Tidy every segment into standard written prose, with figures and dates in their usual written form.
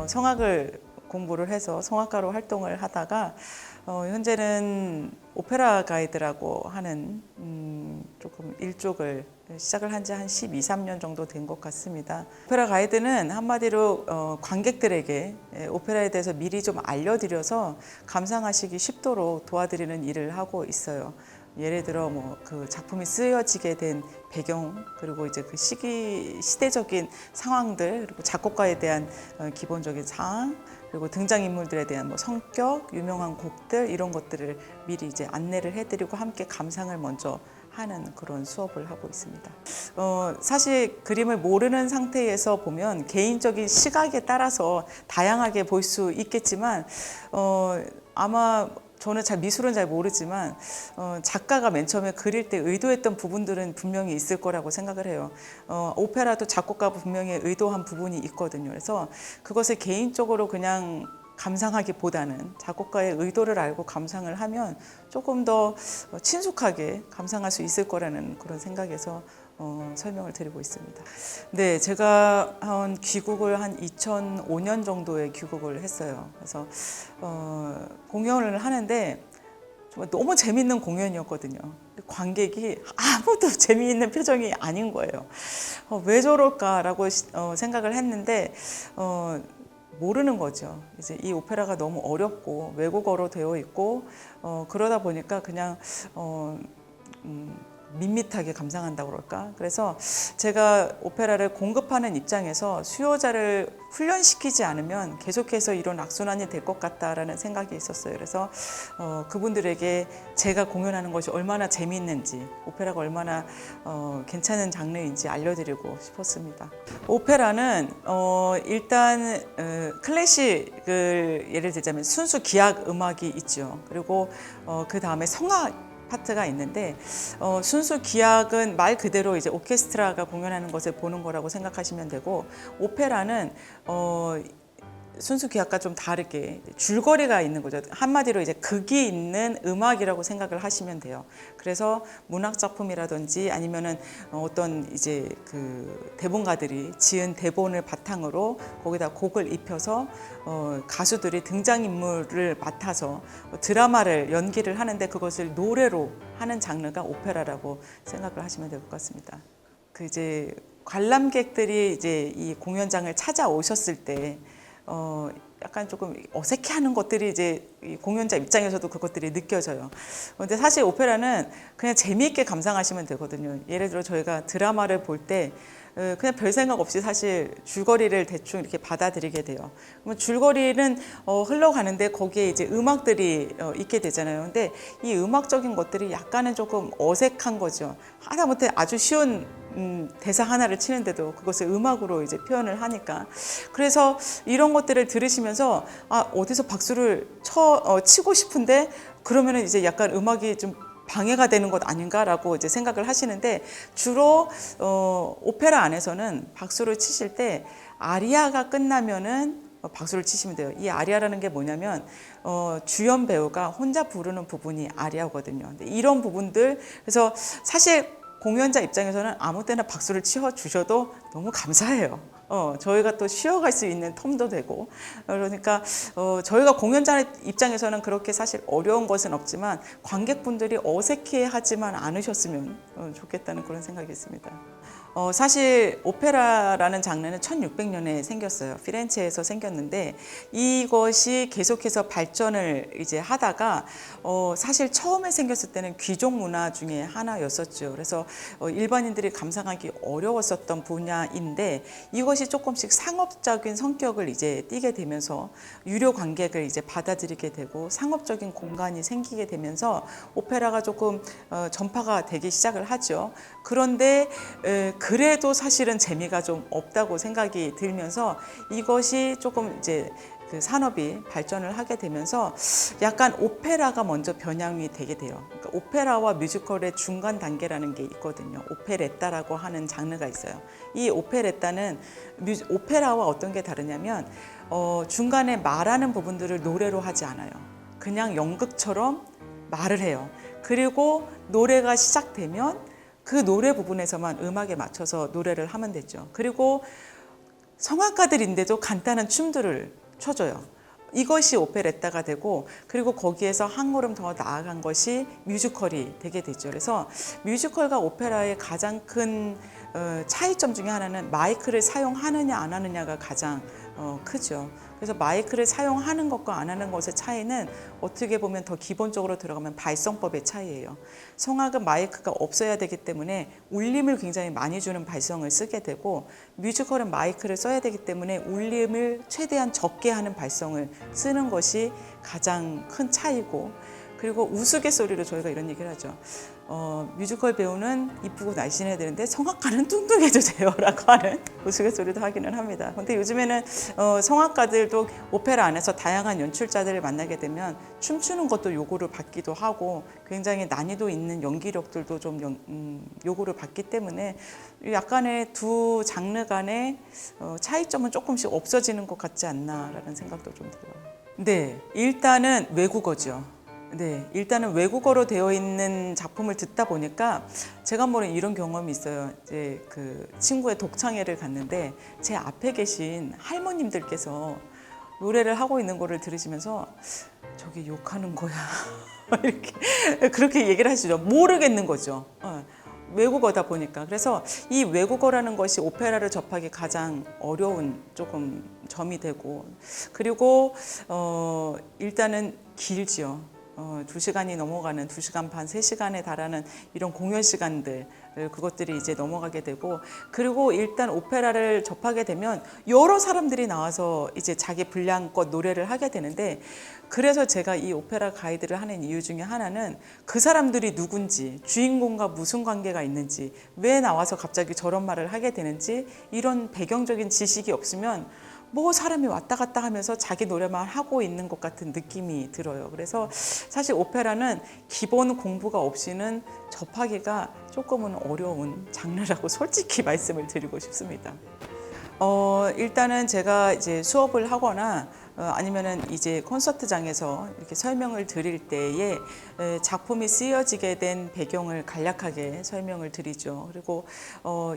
성악을 공부를 해서 성악가로 활동을 하다가 현재는 오페라 가이드라고 하는 조금 일쪽을 시작을 한 지 한 12, 13년 정도 된 것 같습니다. 오페라 가이드는 한마디로 관객들에게 오페라에 대해서 미리 좀 알려드려서 감상하시기 쉽도록 도와드리는 일을 하고 있어요. 예를 들어 그 작품이 쓰여지게 된 배경, 그리고 이제 그 시대적인 상황들, 그리고 작곡가에 대한 기본적인 사항, 그리고 등장인물들에 대한 성격, 유명한 곡들, 이런 것들을 미리 이제 안내를 해드리고 함께 감상을 먼저 하는 그런 수업을 하고 있습니다. 사실 그림을 모르는 상태에서 보면 개인적인 시각에 따라서 다양하게 볼 수 있겠지만 아마 저는 미술은 잘 모르지만 작가가 맨 처음에 그릴 때 의도했던 부분들은 분명히 있을 거라고 생각을 해요. 오페라도 작곡가가 분명히 의도한 부분이 있거든요. 그래서 그것을 개인적으로 그냥 감상하기보다는 작곡가의 의도를 알고 감상을 하면 조금 더 친숙하게 감상할 수 있을 거라는 그런 생각에서 설명을 드리고 있습니다. 네, 제가 귀국을 한 2005년 정도에 귀국을 했어요. 그래서 공연을 하는데 정말 너무 재밌는 공연이었거든요. 관객이 아무도 재미있는 표정이 아닌 거예요. 왜 저럴까라고 생각을 했는데 모르는 거죠. 이제 이 오페라가 너무 어렵고 외국어로 되어 있고 그러다 보니까 그냥 밋밋하게 감상한다고 그럴까? 그래서 제가 오페라를 공급하는 입장에서 수요자를 훈련시키지 않으면 계속해서 이런 악순환이 될 것 같다라는 생각이 있었어요. 그래서 그분들에게 제가 공연하는 것이 얼마나 재미있는지, 오페라가 얼마나 괜찮은 장르인지 알려드리고 싶었습니다. 오페라는 일단 클래식을 예를 들자면 순수 기악 음악이 있죠. 그리고 그 다음에 성악 파트가 있는데 순수 기악은 말 그대로 이제 오케스트라가 공연하는 것을 보는 거라고 생각하시면 되고, 오페라는 순수 기악과 좀 다르게 줄거리가 있는 거죠. 한마디로 이제 극이 있는 음악이라고 생각을 하시면 돼요. 그래서 문학 작품이라든지 아니면은 어떤 이제 그 대본가들이 지은 대본을 바탕으로 거기다 곡을 입혀서 가수들이 등장인물을 맡아서 드라마를 연기를 하는데 그것을 노래로 하는 장르가 오페라라고 생각을 하시면 될 것 같습니다. 그 이제 관람객들이 이제 이 공연장을 찾아오셨을 때 약간 조금 어색해하는 것들이 이제 공연자 입장에서도 그것들이 느껴져요. 그런데 사실 오페라는 그냥 재미있게 감상하시면 되거든요. 예를 들어 저희가 드라마를 볼 때 그냥 별 생각 없이 사실 줄거리를 대충 이렇게 받아들이게 돼요. 그러면 줄거리는 흘러가는데 거기에 이제 음악들이 있게 되잖아요. 근데 이 음악적인 것들이 약간은 조금 어색한 거죠. 하다못해 아주 쉬운 대사 하나를 치는데도 그것을 음악으로 이제 표현을 하니까. 그래서 이런 것들을 들으시면서 어디서 박수를 치고 싶은데 그러면은 이제 약간 음악이 좀 방해가 되는 것 아닌가라고 이제 생각을 하시는데, 주로 오페라 안에서는 박수를 치실 때 아리아가 끝나면은 박수를 치시면 돼요. 이 아리아라는 게 뭐냐면 주연 배우가 혼자 부르는 부분이 아리아거든요. 근데 이런 부분들, 그래서 사실 공연자 입장에서는 아무 때나 박수를 치워 주셔도 너무 감사해요. 저희가 또 쉬어갈 수 있는 텀도 되고, 그러니까 저희가 공연자 입장에서는 그렇게 사실 어려운 것은 없지만 관객분들이 어색해하지만 않으셨으면 좋겠다는 그런 생각이 있습니다. 사실 오페라라는 장르는 1600년에 생겼어요. 피렌체에서 생겼는데 이것이 계속해서 발전을 이제 하다가 사실 처음에 생겼을 때는 귀족 문화 중에 하나였었죠. 그래서 일반인들이 감상하기 어려웠었던 분야인데 이것이 조금씩 상업적인 성격을 이제 띠게 되면서 유료 관객을 이제 받아들이게 되고 상업적인 공간이 생기게 되면서 오페라가 조금 전파가 되기 시작을 하죠. 그런데 그래도 사실은 재미가 좀 없다고 생각이 들면서 이것이 조금 이제 그 산업이 발전을 하게 되면서 약간 오페라가 먼저 변형이 되게 돼요. 그러니까 오페라와 뮤지컬의 중간 단계라는 게 있거든요. 오페레타라고 하는 장르가 있어요. 이 오페레타는 오페라와 어떤 게 다르냐면 중간에 말하는 부분들을 노래로 하지 않아요. 그냥 연극처럼 말을 해요. 그리고 노래가 시작되면 그 노래 부분에서만 음악에 맞춰서 노래를 하면 되죠. 그리고 성악가들인데도 간단한 춤들을 춰줘요. 이것이 오페레타가 되고, 그리고 거기에서 한 걸음 더 나아간 것이 뮤지컬이 되게 되죠. 그래서 뮤지컬과 오페라의 가장 큰 차이점 중에 하나는 마이크를 사용하느냐 안 하느냐가 가장 크죠. 그래서 마이크를 사용하는 것과 안 하는 것의 차이는 어떻게 보면 더 기본적으로 들어가면 발성법의 차이예요. 성악은 마이크가 없어야 되기 때문에 울림을 굉장히 많이 주는 발성을 쓰게 되고, 뮤지컬은 마이크를 써야 되기 때문에 울림을 최대한 적게 하는 발성을 쓰는 것이 가장 큰 차이고, 그리고 우스갯소리로 저희가 이런 얘기를 하죠. 뮤지컬 배우는 이쁘고 날씬해야 되는데 성악가는 뚱뚱해도 돼요 라고 하는 우스갯소리도 하기는 합니다. 근데 요즘에는 성악가들도 오페라 안에서 다양한 연출자들을 만나게 되면 춤추는 것도 요구를 받기도 하고, 굉장히 난이도 있는 연기력들도 좀 요구를 받기 때문에 약간의 두 장르 간의 차이점은 조금씩 없어지는 것 같지 않나라는 생각도 좀 들어요. 네, 일단은 외국어죠. 네, 일단은 외국어로 되어 있는 작품을 듣다 보니까 제가 모르는 이런 경험이 있어요. 이제 그 친구의 독창회를 갔는데 제 앞에 계신 할머님들께서 노래를 하고 있는 거를 들으시면서 저게 욕하는 거야 이렇게 그렇게 얘기를 하시죠. 모르겠는 거죠. 외국어다 보니까. 그래서 이 외국어라는 것이 오페라를 접하기 가장 어려운 조금 점이 되고, 그리고 일단은 길지요. 2시간이 넘어가는 2시간 반, 3시간에 달하는 이런 공연 시간들, 그것들이 이제 넘어가게 되고, 그리고 일단 오페라를 접하게 되면 여러 사람들이 나와서 이제 자기 분량껏 노래를 하게 되는데, 그래서 제가 이 오페라 가이드를 하는 이유 중에 하나는 그 사람들이 누군지, 주인공과 무슨 관계가 있는지, 왜 나와서 갑자기 저런 말을 하게 되는지, 이런 배경적인 지식이 없으면 뭐 사람이 왔다 갔다 하면서 자기 노래만 하고 있는 것 같은 느낌이 들어요. 그래서 사실 오페라는 기본 공부가 없이는 접하기가 조금은 어려운 장르라고 솔직히 말씀을 드리고 싶습니다. 일단은 제가 이제 수업을 하거나 아니면은 이제 콘서트장에서 이렇게 설명을 드릴 때에 작품이 쓰여지게 된 배경을 간략하게 설명을 드리죠. 그리고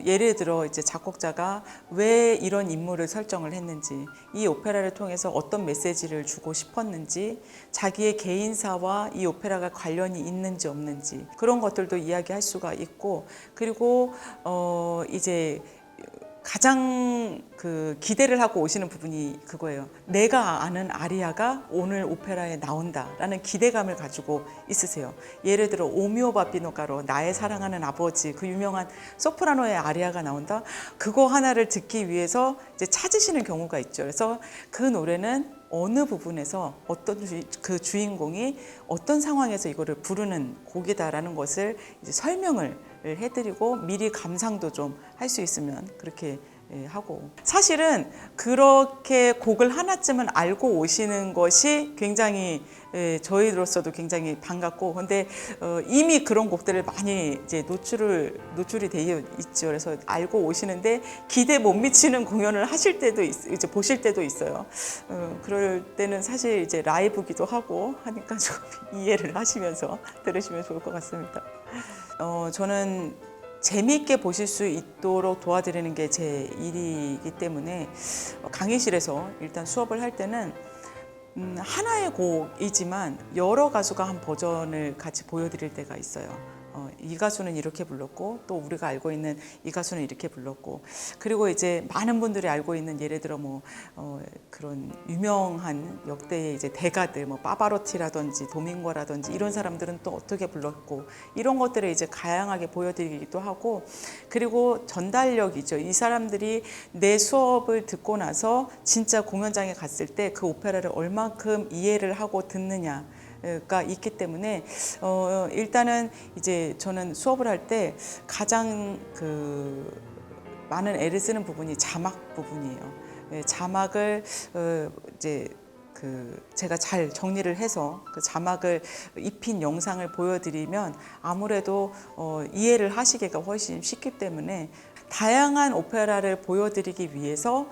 예를 들어 이제 작곡자가 왜 이런 인물을 설정을 했는지, 이 오페라를 통해서 어떤 메시지를 주고 싶었는지, 자기의 개인사와 이 오페라가 관련이 있는지 없는지, 그런 것들도 이야기할 수가 있고, 그리고 이제 가장 그 기대를 하고 오시는 부분이 그거예요. 내가 아는 아리아가 오늘 오페라에 나온다라는 기대감을 가지고 있으세요. 예를 들어 오미오 바비노가로 나의 사랑하는 아버지, 그 유명한 소프라노의 아리아가 나온다. 그거 하나를 듣기 위해서 이제 찾으시는 경우가 있죠. 그래서 그 노래는 어느 부분에서 어떤 그 주인공이 어떤 상황에서 이거를 부르는 곡이다라는 것을 이제 설명을 해드리고, 미리 감상도 좀 할 수 있으면 그렇게 하고, 사실은 그렇게 곡을 하나쯤은 알고 오시는 것이 굉장히 저희로서도 굉장히 반갑고, 근데 이미 그런 곡들을 많이 이제 노출이 되어 있죠. 그래서 알고 오시는데 기대 못 미치는 공연을 하실 때도 이제 보실 때도 있어요. 그럴 때는 사실 이제 라이브기도 하고 하니까 좀 이해를 하시면서 들으시면 좋을 것 같습니다. 저는 재미있게 보실 수 있도록 도와드리는 게 제 일이기 때문에 강의실에서 일단 수업을 할 때는 하나의 곡이지만 여러 가수가 한 버전을 같이 보여드릴 때가 있어요. 이 가수는 이렇게 불렀고, 또 우리가 알고 있는 이 가수는 이렇게 불렀고, 그리고 이제 많은 분들이 알고 있는 예를 들어 그런 유명한 역대의 이제 대가들, 파바로티라든지 도밍고라든지 이런 사람들은 또 어떻게 불렀고, 이런 것들을 이제 다양하게 보여드리기도 하고, 그리고 전달력이죠. 이 사람들이 내 수업을 듣고 나서 진짜 공연장에 갔을 때 그 오페라를 얼만큼 이해를 하고 듣느냐 가 있기 때문에 일단은 이제 저는 수업을 할 때 가장 많은 애를 쓰는 부분이 자막 부분이에요. 자막을 이제 제가 잘 정리를 해서 그 자막을 입힌 영상을 보여드리면 아무래도 이해를 하시기가 훨씬 쉽기 때문에 다양한 오페라를 보여드리기 위해서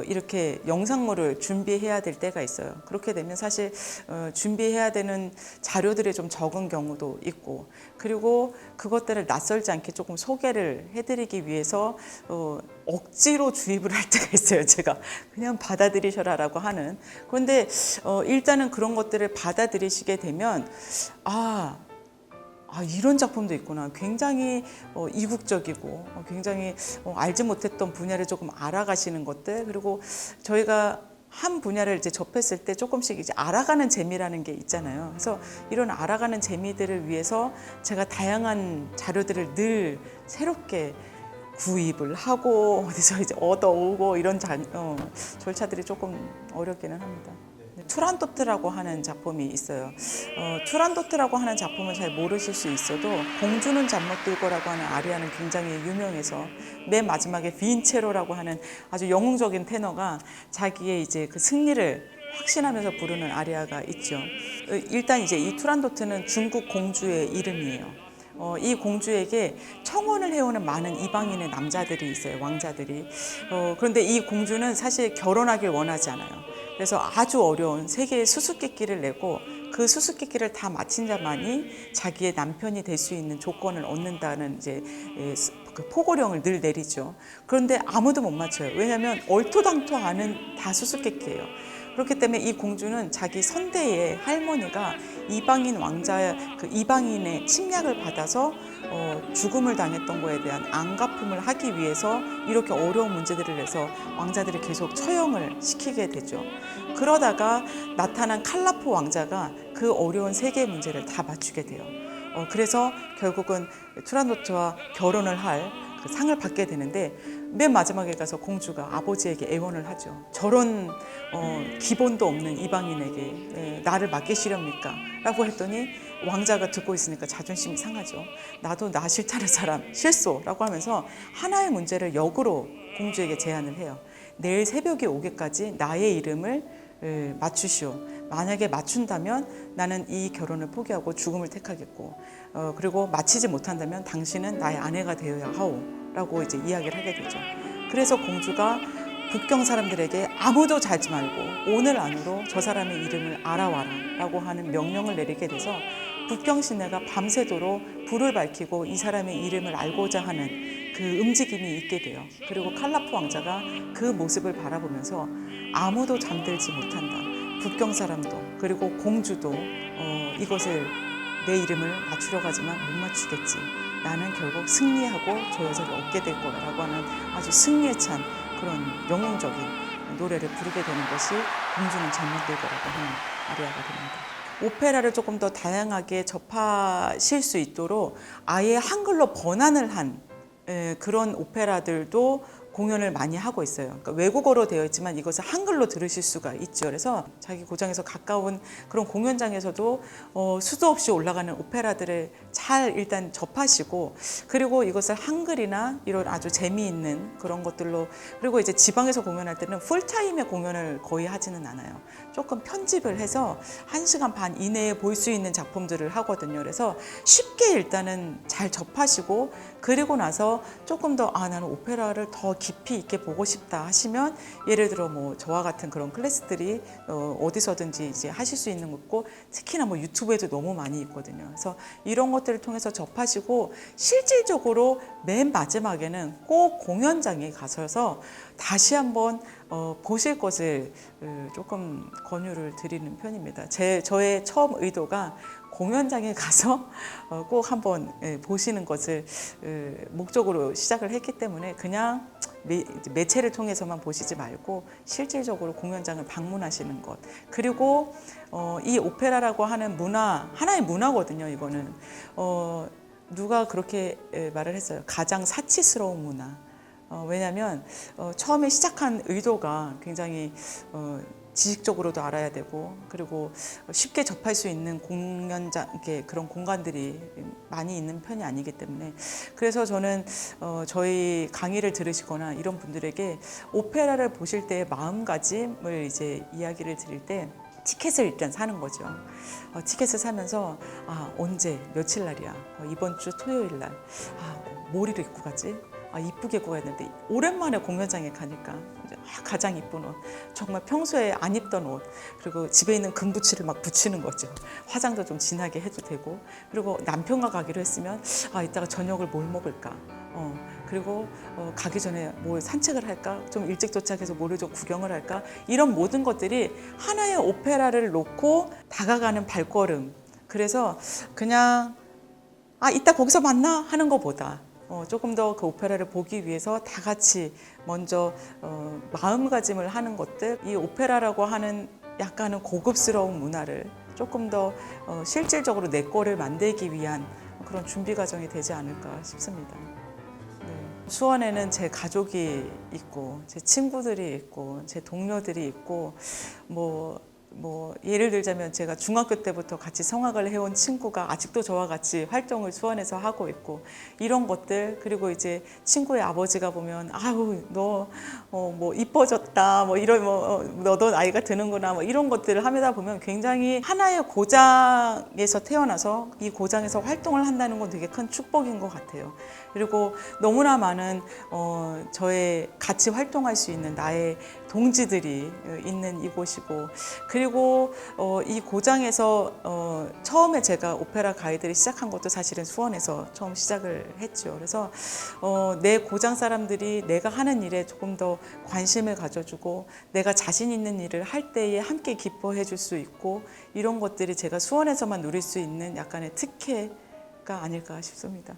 이렇게 영상물을 준비해야 될 때가 있어요. 그렇게 되면 사실 준비해야 되는 자료들이 좀 적은 경우도 있고, 그리고 그것들을 낯설지 않게 조금 소개를 해드리기 위해서 억지로 주입을 할 때가 있어요. 제가 그냥 받아들이셔라라고 하는. 그런데 일단은 그런 것들을 받아들이시게 되면 이런 작품도 있구나. 굉장히 이국적이고 굉장히 알지 못했던 분야를 조금 알아가시는 것들, 그리고 저희가 한 분야를 이제 접했을 때 조금씩 이제 알아가는 재미라는 게 있잖아요. 그래서 이런 알아가는 재미들을 위해서 제가 다양한 자료들을 늘 새롭게 구입을 하고 어디서 이제 얻어오고 이런 절차들이 조금 어렵기는 합니다. 투란도트라고 하는 작품이 있어요. 투란도트라고 하는 작품을 잘 모르실 수 있어도 공주는 잠 못 들고라고 하는 아리아는 굉장히 유명해서 맨 마지막에 빈체로라고 하는 아주 영웅적인 테너가 자기의 이제 그 승리를 확신하면서 부르는 아리아가 있죠. 일단 이제 이 투란도트는 중국 공주의 이름이에요. 이 공주에게 청혼을 해오는 많은 이방인의 남자들이 있어요, 왕자들이. 그런데 이 공주는 사실 결혼하길 원하지 않아요. 그래서 아주 어려운 세 개의 수수께끼를 내고 그 수수께끼를 다 마친 자만이 자기의 남편이 될 수 있는 조건을 얻는다는 이제 그 포고령을 늘 내리죠. 그런데 아무도 못 맞춰요. 왜냐하면 얼토당토 않은 다 수수께끼예요. 그렇기 때문에 이 공주는 자기 선대의 할머니가 이방인 왕자의 그 이방인의 침략을 받아서 죽음을 당했던 거에 대한 안갚음을 하기 위해서 이렇게 어려운 문제들을 내서 왕자들이 계속 처형을 시키게 되죠. 그러다가 나타난 칼라포 왕자가 그 어려운 세 개의 문제를 다 맞추게 돼요. 그래서 결국은 투란도트와 결혼을 할 그 상을 받게 되는데, 맨 마지막에 가서 공주가 아버지에게 애원을 하죠. 저런 기본도 없는 이방인에게 나를 맡기시렵니까? 라고 했더니 왕자가 듣고 있으니까 자존심이 상하죠. 나도 나 싫다는 사람 싫소 라고 하면서 하나의 문제를 역으로 공주에게 제안을 해요. 내일 새벽이 오기까지 나의 이름을 맞추시오. 만약에 맞춘다면 나는 이 결혼을 포기하고 죽음을 택하겠고, 그리고 맞히지 못한다면 당신은 나의 아내가 되어야 하오 라고 이제 이야기를 하게 되죠. 그래서 공주가 북경 사람들에게 아무도 자지 말고 오늘 안으로 저 사람의 이름을 알아와라 라고 하는 명령을 내리게 돼서 북경 시내가 밤새도록 불을 밝히고 이 사람의 이름을 알고자 하는 그 움직임이 있게 돼요. 그리고 칼라프 왕자가 그 모습을 바라보면서 아무도 잠들지 못한다. 북경 사람도 그리고 공주도 이것을 내 이름을 맞추려고 하지만 못 맞추겠지. 나는 결국 승리하고 저 여자를 얻게 될 거라고 하는 아주 승리에 찬 그런 영웅적인 노래를 부르게 되는 것이 공주는 잠 못 들 거라고 하는 아리아가 됩니다. 오페라를 조금 더 다양하게 접하실 수 있도록 아예 한글로 번안을 한 그런 오페라들도 공연을 많이 하고 있어요. 그러니까 외국어로 되어 있지만 이것을 한글로 들으실 수가 있죠. 그래서 자기 고장에서 가까운 그런 공연장에서도 수도 없이 올라가는 오페라들을 잘 일단 접하시고, 그리고 이것을 한글이나 이런 아주 재미있는 그런 것들로, 그리고 이제 지방에서 공연할 때는 풀타임의 공연을 거의 하지는 않아요. 조금 편집을 해서 1시간 반 이내에 볼 수 있는 작품들을 하거든요. 그래서 쉽게 일단은 잘 접하시고, 그리고 나서 조금 더 나는 오페라를 더 깊이 있게 보고 싶다 하시면, 예를 들어 뭐 저와 같은 그런 클래스들이 어디서든지 이제 하실 수 있는 거고, 특히나 뭐 유튜브에도 너무 많이 있거든요. 그래서 이런 것들을 통해서 접하시고, 실질적으로 맨 마지막에는 꼭 공연장에 가셔서 다시 한번 보실 것을 조금 권유를 드리는 편입니다. 저의 처음 의도가 공연장에 가서 꼭 한번 보시는 것을 목적으로 시작을 했기 때문에, 그냥 매체를 통해서만 보시지 말고 실질적으로 공연장을 방문하시는 것. 그리고 이 오페라라고 하는 문화, 하나의 문화거든요. 이거는 누가 그렇게 말을 했어요. 가장 사치스러운 문화. 왜냐하면 처음에 시작한 의도가 굉장히 지식적으로도 알아야 되고, 그리고 쉽게 접할 수 있는 공연장, 이렇게 그런 공간들이 많이 있는 편이 아니기 때문에, 그래서 저는 저희 강의를 들으시거나 이런 분들에게 오페라를 보실 때의 마음가짐을 이제 이야기를 드릴 때, 티켓을 일단 사는 거죠. 티켓을 사면서 언제 며칠 날이야, 이번 주 토요일 날, 뭘 입고 가지? 이쁘게 구워야 되는데 오랜만에 공연장에 가니까 이제 가장 이쁜 옷, 정말 평소에 안 입던 옷, 그리고 집에 있는 금부치를 막 붙이는 거죠. 화장도 좀 진하게 해도 되고, 그리고 남편과 가기로 했으면 이따가 저녁을 뭘 먹을까, 그리고 가기 전에 뭐 산책을 할까, 좀 일찍 도착해서 뭐를 좀 구경을 할까, 이런 모든 것들이 하나의 오페라를 놓고 다가가는 발걸음. 그래서 그냥 이따 거기서 만나 하는 것보다 조금 더 그 오페라를 보기 위해서 다 같이 먼저 마음가짐을 하는 것들, 이 오페라라고 하는 약간은 고급스러운 문화를 조금 더 실질적으로 내 거를 만들기 위한 그런 준비 과정이 되지 않을까 싶습니다. 네. 수원에는 제 가족이 있고, 제 친구들이 있고, 제 동료들이 있고, 뭐 예를 들자면 제가 중학교 때부터 같이 성악을 해온 친구가 아직도 저와 같이 활동을 수원에서 하고 있고, 이런 것들, 그리고 이제 친구의 아버지가 보면 너 뭐 이뻐졌다, 뭐 이런 너도 나이가 드는구나, 뭐 이런 것들을 하다 보면 굉장히 하나의 고장에서 태어나서 이 고장에서 활동을 한다는 건 되게 큰 축복인 것 같아요. 그리고 너무나 많은 저의 같이 활동할 수 있는 나의 동지들이 있는 이곳이고, 그리고 이 고장에서 처음에 제가 오페라 가이드를 시작한 것도 사실은 수원에서 처음 시작을 했죠. 그래서 내 고장 사람들이 내가 하는 일에 조금 더 관심을 가져주고, 내가 자신 있는 일을 할 때에 함께 기뻐해 줄 수 있고, 이런 것들이 제가 수원에서만 누릴 수 있는 약간의 특혜가 아닐까 싶습니다.